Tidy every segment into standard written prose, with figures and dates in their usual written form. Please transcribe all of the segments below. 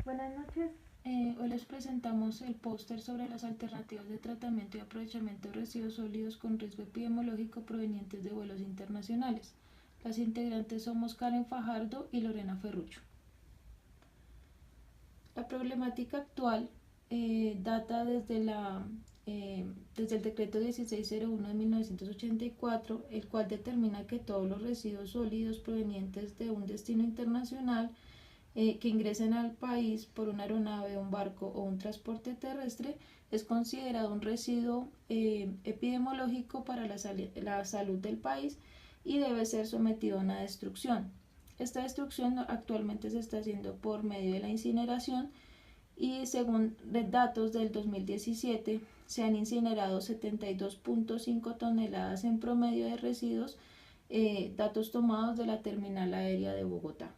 Buenas noches. Hoy les presentamos el póster sobre las alternativas de tratamiento y aprovechamiento de residuos sólidos con riesgo epidemiológico provenientes de vuelos internacionales. Las integrantes somos Karen Fajardo y Lorena Ferrucho. La problemática actual data desde el decreto 1601 de 1984, el cual determina que todos los residuos sólidos provenientes de un destino internacional que ingresen al país por una aeronave, un barco o un transporte terrestre es considerado un residuo epidemiológico para la salud del país y debe ser sometido a una destrucción. Esta destrucción actualmente se está haciendo por medio de la incineración y según datos del 2017 se han incinerado 72.5 toneladas en promedio de residuos, datos tomados de la terminal aérea de Bogotá.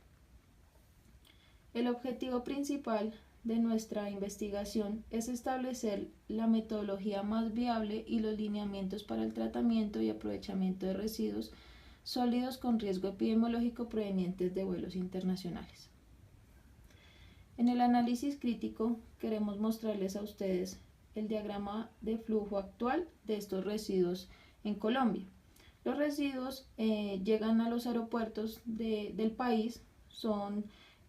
El objetivo principal de nuestra investigación es establecer la metodología más viable y los lineamientos para el tratamiento y aprovechamiento de residuos sólidos con riesgo epidemiológico provenientes de vuelos internacionales. En el análisis crítico queremos mostrarles a ustedes el diagrama de flujo actual de estos residuos en Colombia. Los residuos llegan a los aeropuertos del país,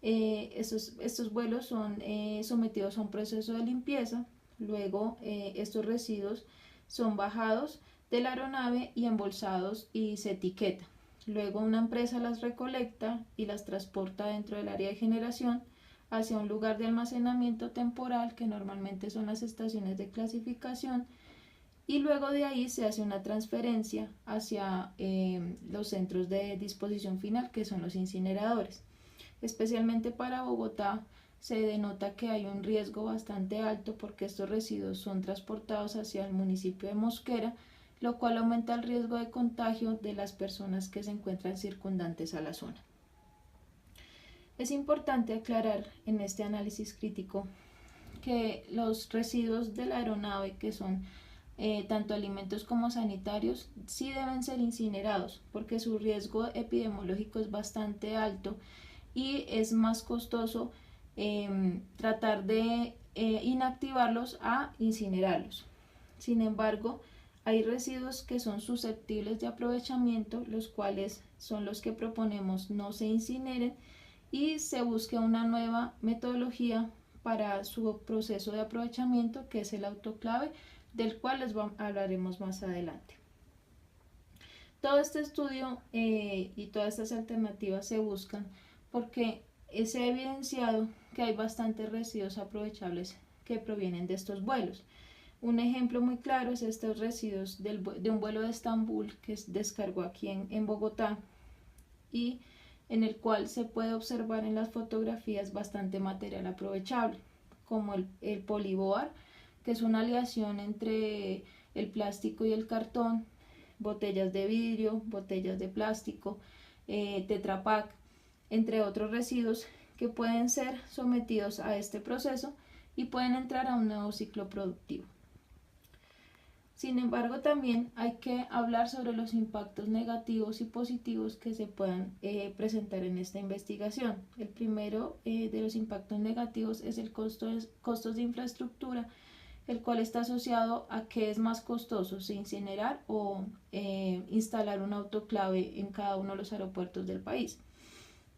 estos vuelos son sometidos a un proceso de limpieza, luego estos residuos son bajados de la aeronave y embolsados y se etiqueta. Luego una empresa las recolecta y las transporta dentro del área de generación hacia un lugar de almacenamiento temporal que normalmente son las estaciones de clasificación y luego de ahí se hace una transferencia hacia los centros de disposición final que son los incineradores. Especialmente para Bogotá se denota que hay un riesgo bastante alto porque estos residuos son transportados hacia el municipio de Mosquera, lo cual aumenta el riesgo de contagio de las personas que se encuentran circundantes a la zona. Es importante aclarar en este análisis crítico que los residuos de la aeronave, que son tanto alimentos como sanitarios, sí deben ser incinerados porque su riesgo epidemiológico es bastante alto y es más costoso tratar de inactivarlos a incinerarlos. Sin embargo, hay residuos que son susceptibles de aprovechamiento, los cuales son los que proponemos no se incineren y se busque una nueva metodología para su proceso de aprovechamiento, que es el autoclave, del cual les hablaremos más adelante. Todo este estudio y todas estas alternativas se buscan porque se ha evidenciado que hay bastantes residuos aprovechables que provienen de estos vuelos. Un ejemplo muy claro es estos residuos de un vuelo de Estambul que descargó aquí en Bogotá y en el cual se puede observar en las fotografías bastante material aprovechable, como el poliboar, que es una aleación entre el plástico y el cartón, botellas de vidrio, botellas de plástico, Tetra Pak, entre otros residuos que pueden ser sometidos a este proceso y pueden entrar a un nuevo ciclo productivo. Sin embargo, también hay que hablar sobre los impactos negativos y positivos que se puedan presentar en esta investigación. El primero de los impactos negativos es el costos de infraestructura, el cual está asociado a que es más costoso si incinerar o instalar un autoclave en cada uno de los aeropuertos del país.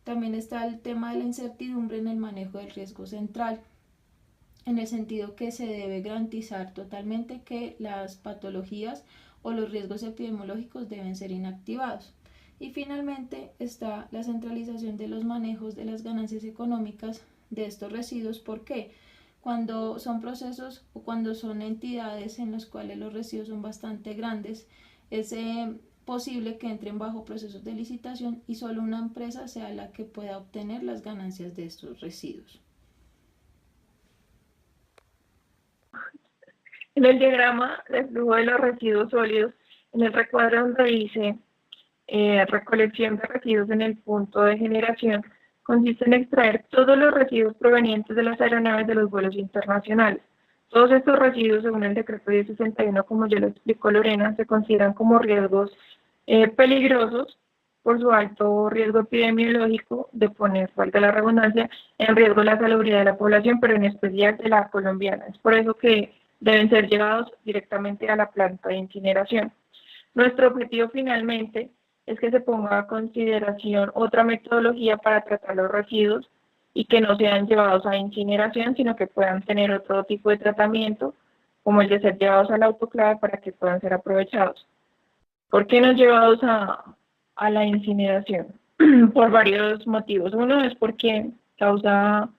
También está el tema de la incertidumbre en el manejo del riesgo central, en el sentido que se debe garantizar totalmente que las patologías o los riesgos epidemiológicos deben ser inactivados. Y finalmente está la centralización de los manejos de las ganancias económicas de estos residuos. ¿Por qué? Cuando son procesos o cuando son entidades en las cuales los residuos son bastante grandes, es posible que entren bajo procesos de licitación y solo una empresa sea la que pueda obtener las ganancias de estos residuos. En el diagrama de flujo de los residuos sólidos, en el recuadro donde dice recolección de residuos en el punto de generación, consiste en extraer todos los residuos provenientes de las aeronaves de los vuelos internacionales. Todos estos residuos, según el decreto 1061, como ya lo explicó Lorena, se consideran como riesgos peligrosos por su alto riesgo epidemiológico de poner, valga la redundancia, en riesgo la salubridad de la población, pero en especial de la colombiana. Es por eso que deben ser llevados directamente a la planta de incineración. Nuestro objetivo finalmente es que se ponga a consideración otra metodología para tratar los residuos y que no sean llevados a incineración, sino que puedan tener otro tipo de tratamiento, como el de ser llevados al autoclave para que puedan ser aprovechados. ¿Por qué no llevados a la incineración? Por varios motivos. Uno es porque causa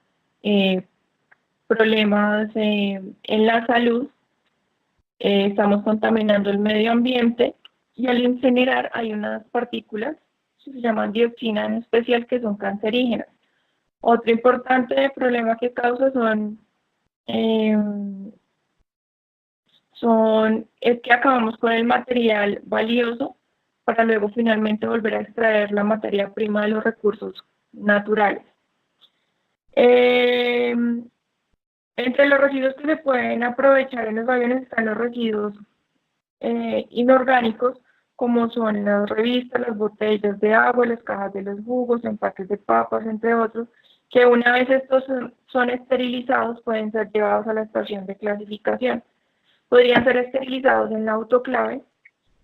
problemas en la salud, estamos contaminando el medio ambiente y al incinerar hay unas partículas que se llaman dioxina en especial que son cancerígenas. Otro importante problema que causa es que acabamos con el material valioso para luego finalmente volver a extraer la materia prima de los recursos naturales. Entre los residuos que se pueden aprovechar en los aviones están los residuos inorgánicos, como son las revistas, las botellas de agua, las cajas de los jugos, empaques de papas, entre otros, que una vez estos son esterilizados pueden ser llevados a la estación de clasificación. Podrían ser esterilizados en la autoclave,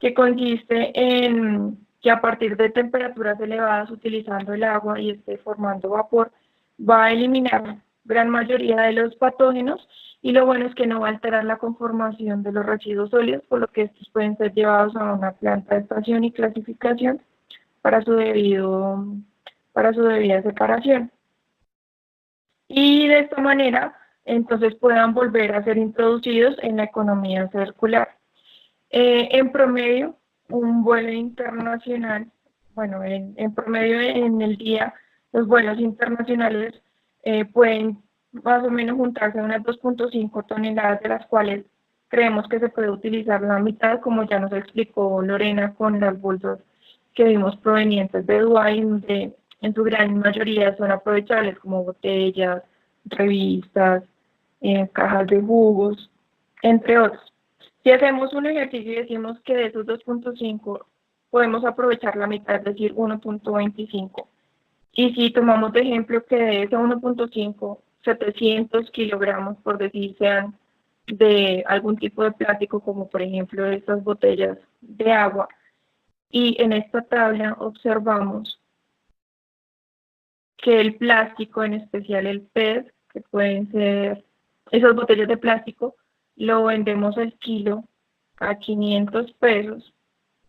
que consiste en que a partir de temperaturas elevadas, utilizando el agua y formando vapor, va a eliminar gran mayoría de los patógenos y lo bueno es que no va a alterar la conformación de los residuos sólidos, por lo que estos pueden ser llevados a una planta de estación y clasificación para su debida separación. Y de esta manera, entonces puedan volver a ser introducidos en la economía circular. En promedio, un vuelo internacional, bueno, en promedio en el día, los vuelos internacionales pueden más o menos juntarse a unas 2.5 toneladas, de las cuales creemos que se puede utilizar la mitad, como ya nos explicó Lorena, con las bolsas que vimos provenientes de Dubái, donde en su gran mayoría son aprovechables, como botellas, revistas, cajas de jugos, entre otros. Si hacemos un ejercicio y decimos que de esos 2.5 podemos aprovechar la mitad, es decir, 1.25, y si tomamos de ejemplo que de ese 1.5, 700 kilogramos, por decir, sean de algún tipo de plástico, como por ejemplo estas botellas de agua, y en esta tabla observamos que el plástico, en especial el PET, que pueden ser esas botellas de plástico, lo vendemos al kilo a 500 pesos,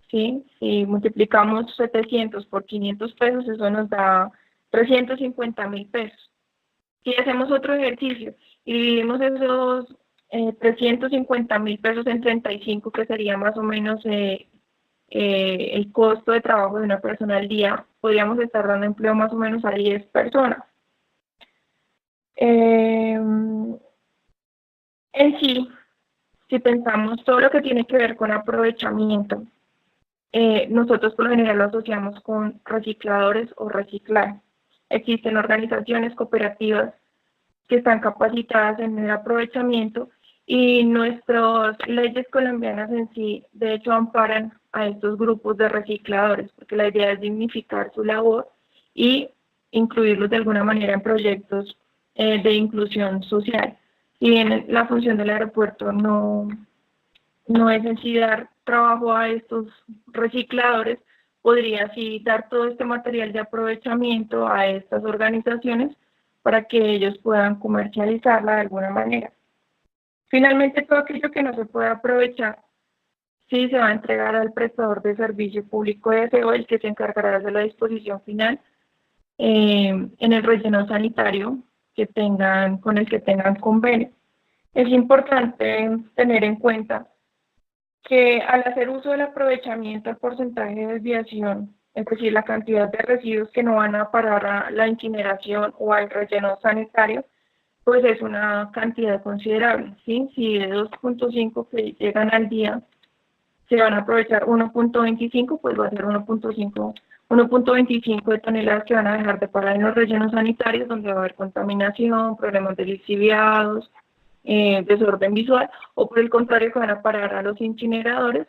¿sí? Si multiplicamos 700 por 500 pesos, eso nos da 350.000 pesos. Si hacemos otro ejercicio y dividimos esos 350.000 pesos en 35, que sería más o menos el costo de trabajo de una persona al día, podríamos estar dando empleo más o menos a 10 personas. En sí, si pensamos todo lo que tiene que ver con aprovechamiento, nosotros por lo general lo asociamos con recicladores o reciclaje. Existen organizaciones cooperativas que están capacitadas en el aprovechamiento y nuestras leyes colombianas en sí, de hecho, amparan a estos grupos de recicladores, porque la idea es dignificar su labor y incluirlos de alguna manera en proyectos de inclusión social. Si bien la función del aeropuerto no es en sí dar trabajo a estos recicladores, podría así dar todo este material de aprovechamiento a estas organizaciones para que ellos puedan comercializarla de alguna manera. Finalmente, todo aquello que no se puede aprovechar, sí se va a entregar al prestador de servicio público de aseo, el que se encargará de la disposición final en el relleno sanitario con el que tengan convenio. Es importante tener en cuenta que al hacer uso del aprovechamiento, el porcentaje de desviación, es decir, la cantidad de residuos que no van a parar a la incineración o al relleno sanitario, pues es una cantidad considerable, ¿sí? Si de 2.5 que llegan al día se van a aprovechar 1.25, pues va a ser 1.25 de toneladas que van a dejar de parar en los rellenos sanitarios, donde va a haber contaminación, problemas de lixiviados, desorden visual, o por el contrario que van a parar a los incineradores,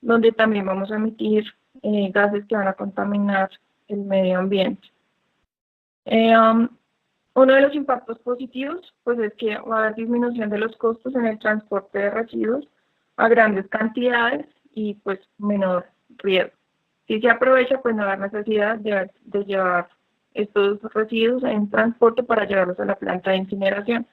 donde también vamos a emitir gases que van a contaminar el medio ambiente. Uno de los impactos positivos pues es que va a haber disminución de los costos en el transporte de residuos a grandes cantidades y pues menor riesgo. Si se aprovecha, pues no hay necesidad de llevar estos residuos en transporte para llevarlos a la planta de incineración.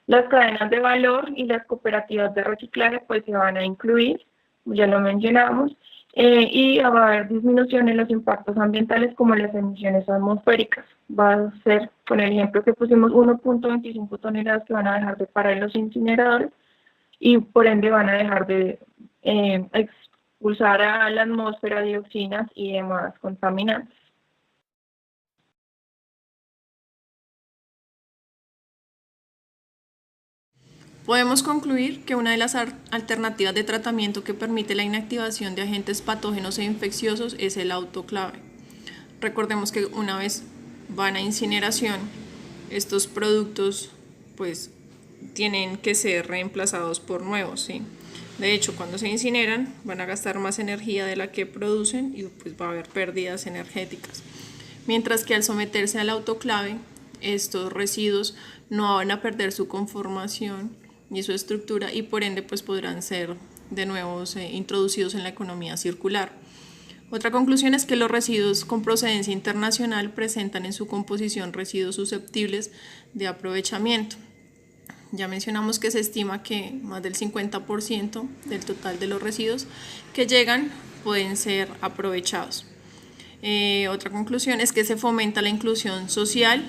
Las cadenas de valor y las cooperativas de reciclaje pues se van a incluir, ya lo mencionamos, y va a haber disminución en los impactos ambientales como las emisiones atmosféricas. Va a ser, con el ejemplo que pusimos, 1.25 toneladas que van a dejar de parar en los incineradores y por ende van a dejar de expulsar a la atmósfera dioxinas y demás contaminantes. Podemos concluir que una de las alternativas de tratamiento que permite la inactivación de agentes patógenos e infecciosos es el autoclave. Recordemos que una vez van a incineración, estos productos pues tienen que ser reemplazados por nuevos, ¿sí? De hecho, cuando se incineran van a gastar más energía de la que producen y pues va a haber pérdidas energéticas. Mientras que al someterse al autoclave, estos residuos no van a perder su conformación ni su estructura y por ende pues podrán ser de nuevo introducidos en la economía circular. Otra conclusión es que los residuos con procedencia internacional presentan en su composición residuos susceptibles de aprovechamiento. Ya mencionamos que se estima que más del 50% del total de los residuos que llegan pueden ser aprovechados. Otra conclusión es que se fomenta la inclusión social,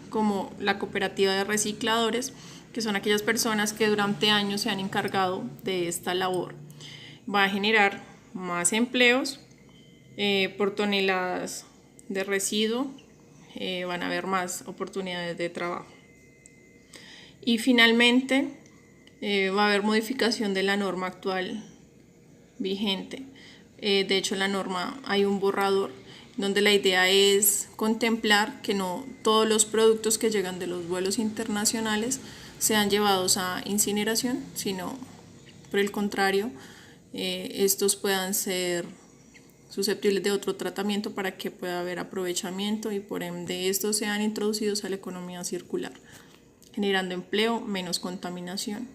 como la cooperativa de recicladores, que son aquellas personas que durante años se han encargado de esta labor. Va a generar más empleos por toneladas de residuo, van a haber más oportunidades de trabajo. Y finalmente va a haber modificación de la norma actual vigente. De hecho, en la norma hay un borrador donde la idea es contemplar que no todos los productos que llegan de los vuelos internacionales sean llevados a incineración, sino por el contrario, estos puedan ser susceptibles de otro tratamiento para que pueda haber aprovechamiento y por ende estos sean introducidos a la economía circular, generando empleo, menos contaminación.